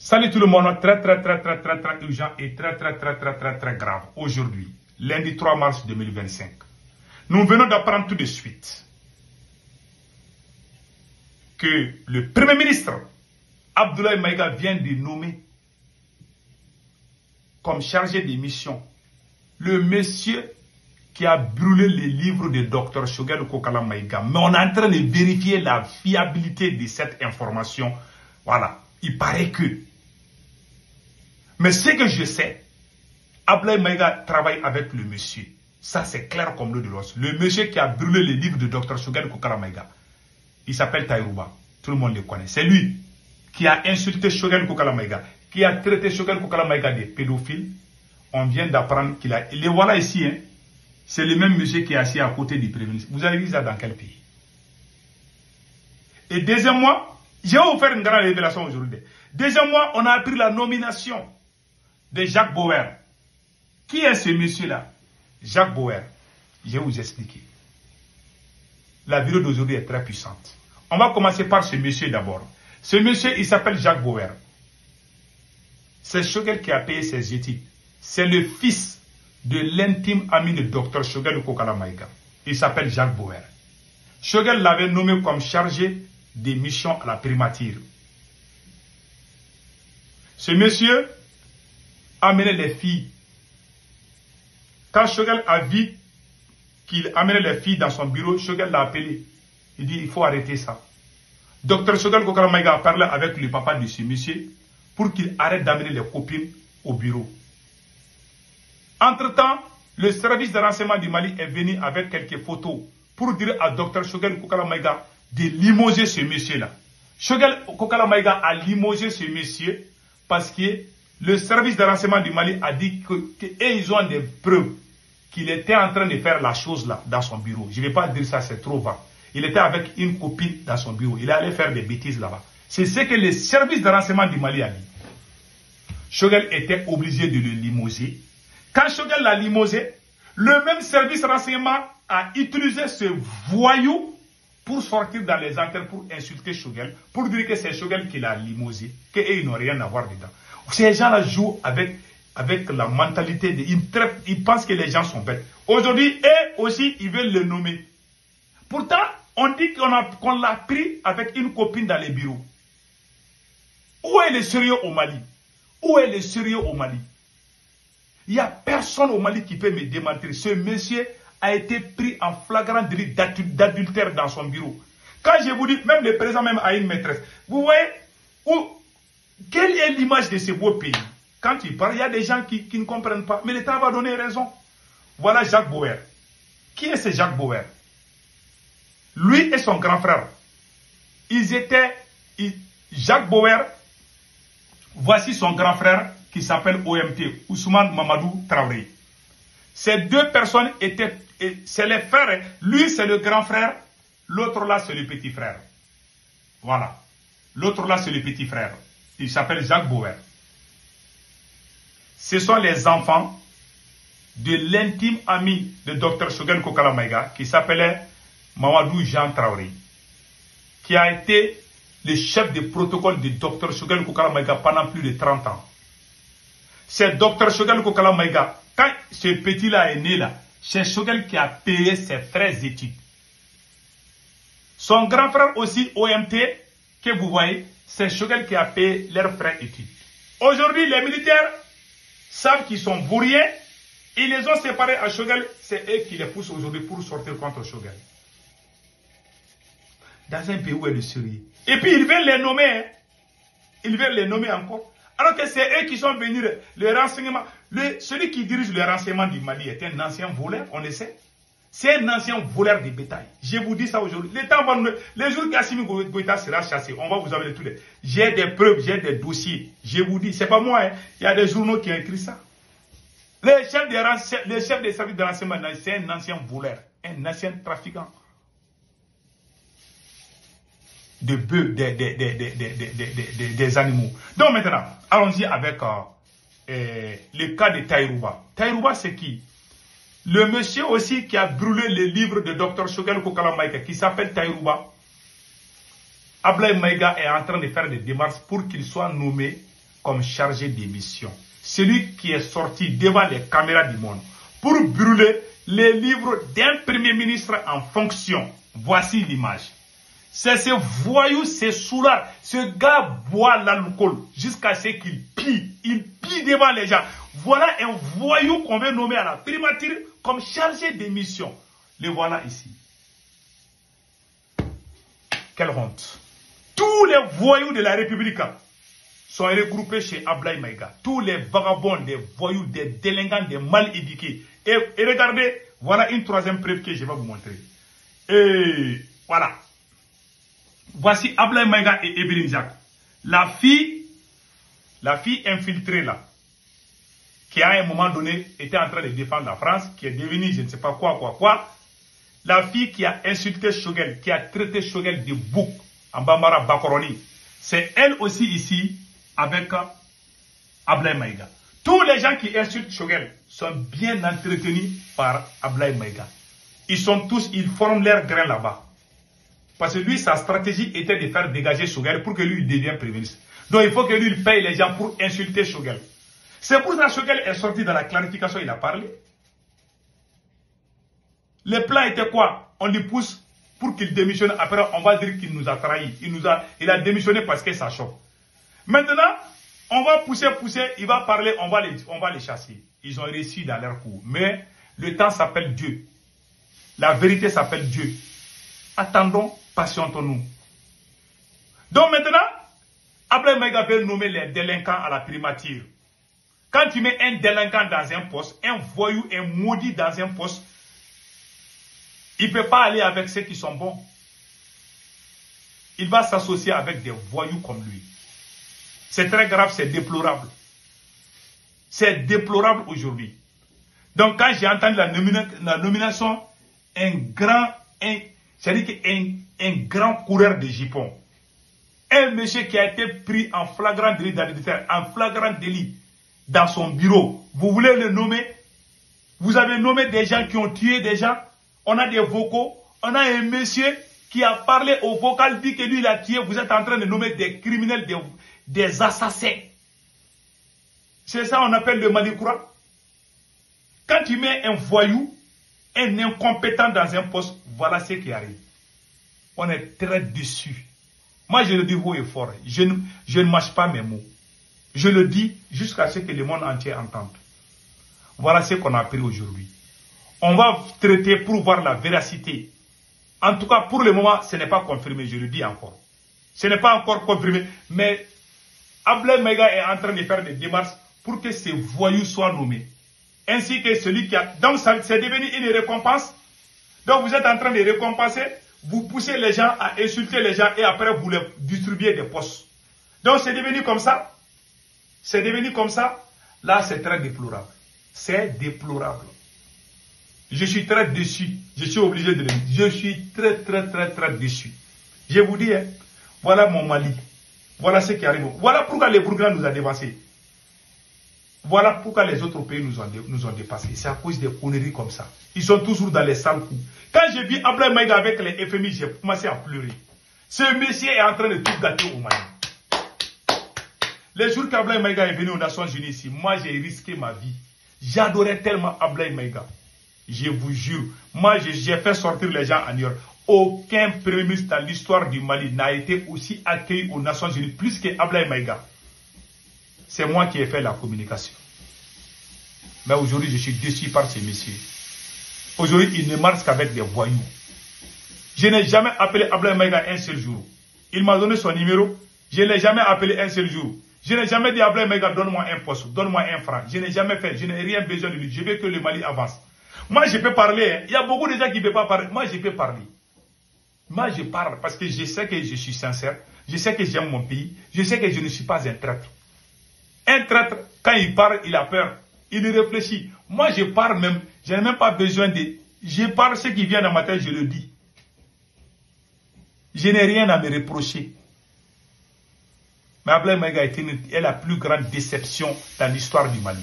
Salut tout le monde, très urgent et très grave. Aujourd'hui, lundi 3 mars 2025, nous venons d'apprendre tout de suite que le Premier ministre Abdoulaye Maïga vient de nommer comme chargé de mission le monsieur qui a brûlé les livres de Dr Choguel Kokala Maïga. Mais on est en train de vérifier la fiabilité de cette information. Voilà, il paraît que. Mais ce que je sais, Abdoulaye Maïga travaille avec le monsieur. Ça, c'est clair comme l'eau de l'os. Le monsieur qui a brûlé les livres de Dr Choguel Kokala Maïga, il s'appelle Taïrouba. Tout le monde le connaît. C'est lui qui a insulté Choguel Kokala Maïga, qui a traité Choguel Kokala Maïga de pédophile. On vient d'apprendre qu'il a... Les voilà ici, hein. C'est le même monsieur qui est assis à côté du Premier ministre. Vous avez vu ça dans quel pays? Et deuxièmement, je vais vous faire une grande révélation aujourd'hui. Deuxièmement, on a appris la nomination de Jacques Bauer. Qui est ce monsieur-là? Jacques Bauer. Je vais vous expliquer. La vidéo d'aujourd'hui est très puissante. On va commencer par ce monsieur d'abord. Ce monsieur, il s'appelle Jacques Bauer. C'est Choguel qui a payé ses études. C'est le fils de l'intime ami de Dr Choguel Kokala Maïga. Il s'appelle Jacques Bauer. Choguel l'avait nommé comme chargé des missions à la primature. Ce monsieur amenait les filles. Quand Choguel a vu qu'il amenait les filles dans son bureau, Choguel l'a appelé. Il dit, il faut arrêter ça. Dr Choguel Kokala Maïga a parlé avec le papa de ce monsieur pour qu'il arrête d'amener les copines au bureau. Entre-temps, le service de renseignement du Mali est venu avec quelques photos pour dire à Dr Choguel Kokala Maïga de limoger ce monsieur-là. Choguel Kokala Maïga a limogé ce monsieur parce que le service de renseignement du Mali a dit qu'ils ont des preuves qu'il était en train de faire la chose là dans son bureau. Je ne vais pas dire ça, c'est trop vague. Il était avec une copine dans son bureau. Il allait faire des bêtises là-bas. C'est ce que le service de renseignement du Mali a dit. Choguel était obligé de le limoger. Quand Choguel l'a limogé, le même service de renseignement a utilisé ce voyou pour sortir dans les antennes, pour insulter Choguel, pour dire que c'est Choguel qui l'a limogé, qu'ils n'ont rien à voir dedans. Ces gens-là jouent avec la mentalité, ils pensent que les gens sont bêtes. Aujourd'hui, eux aussi, ils veulent le nommer. Pourtant, on dit qu'on l'a pris avec une copine dans les bureaux. Où est le sérieux au Mali? Où est le sérieux au Mali? Il n'y a personne au Mali qui peut me démentir. Ce monsieur a été pris en flagrant délit d'adultère dans son bureau. Quand je vous dis, même le président même a une maîtresse. Vous voyez, quelle est l'image de ce beau pays? Quand il parle, il y a des gens qui ne comprennent pas. Mais l'État va donner raison. Voilà Jacques Bauer. Qui est ce Jacques Bauer? Lui et son grand frère. Jacques Bauer, voici son grand frère qui s'appelle OMT, Ousmane Mamadou Traoré. Ces deux personnes c'est les frères. Lui, c'est le grand frère. L'autre là, c'est le petit frère. Voilà. L'autre là, c'est le petit frère. Il s'appelle Jacques Bauer. Ce sont les enfants de l'intime ami de Dr Choguel Kokala Maïga qui s'appelait Mamadou Jean Traoré, qui a été le chef de protocole de Dr Choguel Kokala Maïga pendant plus de 30 ans. C'est Dr Choguel Kokala Maïga, quand ce petit-là est né là, c'est Choguel qui a payé ses frais d'études. Son grand frère aussi, OMT, que vous voyez, c'est Choguel qui a payé leurs frais d'études. Aujourd'hui, les militaires savent qu'ils sont bourriers, ils les ont séparés à Choguel, c'est eux qui les poussent aujourd'hui pour sortir contre Choguel. Dans un pays où est le sérieux. Et puis ils veulent les nommer, hein. Ils veulent les nommer encore. Alors que c'est eux qui sont venus, le renseignement. Celui qui dirige le renseignement du Mali est un ancien voleur, on le sait. C'est un ancien voleur de bétail. Je vous dis ça aujourd'hui. Les jours qu'Assimi Goïta sera chassé, on va vous amener tous les... J'ai des preuves, j'ai des dossiers. Je vous dis, c'est pas moi, hein. Il y a des journaux qui ont écrit ça. Le chef des services de renseignement, c'est un ancien voleur, un ancien trafiquant de bœufs, des animaux. Donc maintenant, allons-y avec le cas de Taïrouba. Taïrouba, c'est qui? Le monsieur aussi qui a brûlé les livres de Dr Choguel Kokala Maïga, qui s'appelle Taïrouba. Abdoulaye Maïga est en train de faire des démarches pour qu'il soit nommé comme chargé de mission. Celui qui est sorti devant les caméras du monde pour brûler les livres d'un premier ministre en fonction. Voici l'image. C'est ce voyou, ce soulard. Ce gars boit l'alcool jusqu'à ce qu'il pille. Il pille devant les gens. Voilà un voyou qu'on veut nommer à la primature comme chargé de mission. Le voilà ici. Quelle honte. Tous les voyous de la République sont regroupés chez Ablaye Maïga. Tous les vagabonds, des voyous, des délinquants, des mal éduqués. Et regardez, voilà une troisième preuve que je vais vous montrer. Et voilà. Voici Ablaye Maïga et Ebelin Jacques. La fille infiltrée là, qui à un moment donné était en train de défendre la France, qui est devenue je ne sais pas quoi. La fille qui a insulté Choguel, qui a traité Choguel de bouc en Bambara Bakoroni, c'est elle aussi ici avec Ablaye Maïga. Tous les gens qui insultent Choguel sont bien entretenus par Ablaye Maïga. Ils forment leur grain là-bas. Parce que lui, sa stratégie était de faire dégager Choguel pour que lui devienne Premier ministre. Donc il faut que lui il paye les gens pour insulter Choguel. C'est pour ça que Choguel est sorti dans la clarification, il a parlé. Le plan était quoi? On lui pousse pour qu'il démissionne. Après, on va dire qu'il nous a trahis. Il a démissionné parce que ça choque. Maintenant, on va pousser, il va parler, on va les chasser. Ils ont réussi dans leur coup. Mais le temps s'appelle Dieu. La vérité s'appelle Dieu. Attendons, patientons-nous. Donc maintenant, Ablaye Maïga veut nommer les délinquants à la primature. Quand tu mets un délinquant dans un poste, un voyou, un maudit dans un poste, il ne peut pas aller avec ceux qui sont bons. Il va s'associer avec des voyous comme lui. C'est très grave, c'est déplorable. C'est déplorable aujourd'hui. Donc quand j'ai entendu la nomination, un grand coureur de jupons, un monsieur qui a été pris en flagrant délit dans son bureau, vous voulez le nommer? Vous avez nommé des gens qui ont tué des gens. On a des vocaux. On a un monsieur qui a parlé au vocal, dit que lui il a tué. Vous êtes en train de nommer des criminels, des assassins. C'est ça on appelle le Malikoura. Quand tu mets un voyou, un incompétent dans un poste, voilà ce qui arrive. On est très déçus. Moi je le dis haut et fort. Je ne mâche pas mes mots. Je le dis jusqu'à ce que le monde entier entende. Voilà ce qu'on a appris aujourd'hui. On va traiter pour voir la véracité. En tout cas, pour le moment, ce n'est pas confirmé, je le dis encore. Ce n'est pas encore confirmé, mais Ablaye Maïga est en train de faire des démarches pour que ces voyous soient nommés. Ainsi que celui qui a... Donc, c'est devenu une récompense. Donc, vous êtes en train de récompenser, vous poussez les gens à insulter les gens et après, vous les distribuez des postes. Donc, c'est devenu comme ça. C'est devenu comme ça. Là, c'est très déplorable. C'est déplorable. Je suis très déçu. Je suis obligé de le dire. Je suis très déçu. Je vous dis, hein, voilà mon Mali. Voilà ce qui arrive. Voilà pourquoi les Burkina nous a dépassés. Voilà pourquoi les autres pays nous ont dépassés. C'est à cause des conneries comme ça. Ils sont toujours dans les sales coups. Quand j'ai vu Ablaye Maïga avec les FMI, j'ai commencé à pleurer. Ce monsieur est en train de tout gâter au Mali. Les jours qu'Ablaye Maïga est venu aux Nations Unies ici, moi j'ai risqué ma vie. J'adorais tellement Ablaye Maïga. Je vous jure, moi j'ai fait sortir les gens en New York. Aucun premier ministre dans l'histoire du Mali n'a été aussi accueilli aux Nations Unies plus que Ablaye Maïga. C'est moi qui ai fait la communication. Mais aujourd'hui, je suis déçu par ces messieurs. Aujourd'hui, ils ne marchent qu'avec des voyous. Je n'ai jamais appelé Ablaye Maïga un seul jour. Il m'a donné son numéro. Je ne l'ai jamais appelé un seul jour. Je n'ai jamais dit à Ablaye Maïga, donne-moi un poste, donne-moi un franc. Je n'ai jamais fait. Je n'ai rien besoin de lui. Je veux que le Mali avance. Moi, je peux parler. Hein. Il y a beaucoup de gens qui ne peuvent pas parler. Moi, je peux parler. Moi, je parle parce que je sais que je suis sincère. Je sais que j'aime mon pays. Je sais que je ne suis pas un traître. Un traître, quand il parle, il a peur. Il réfléchit. Moi, je parle même. Je n'ai même pas besoin de... Je parle ce qui vient dans ma tête, je le dis. Je n'ai rien à me reprocher. Mais Ablaye Maïga est la plus grande déception dans l'histoire du Mali.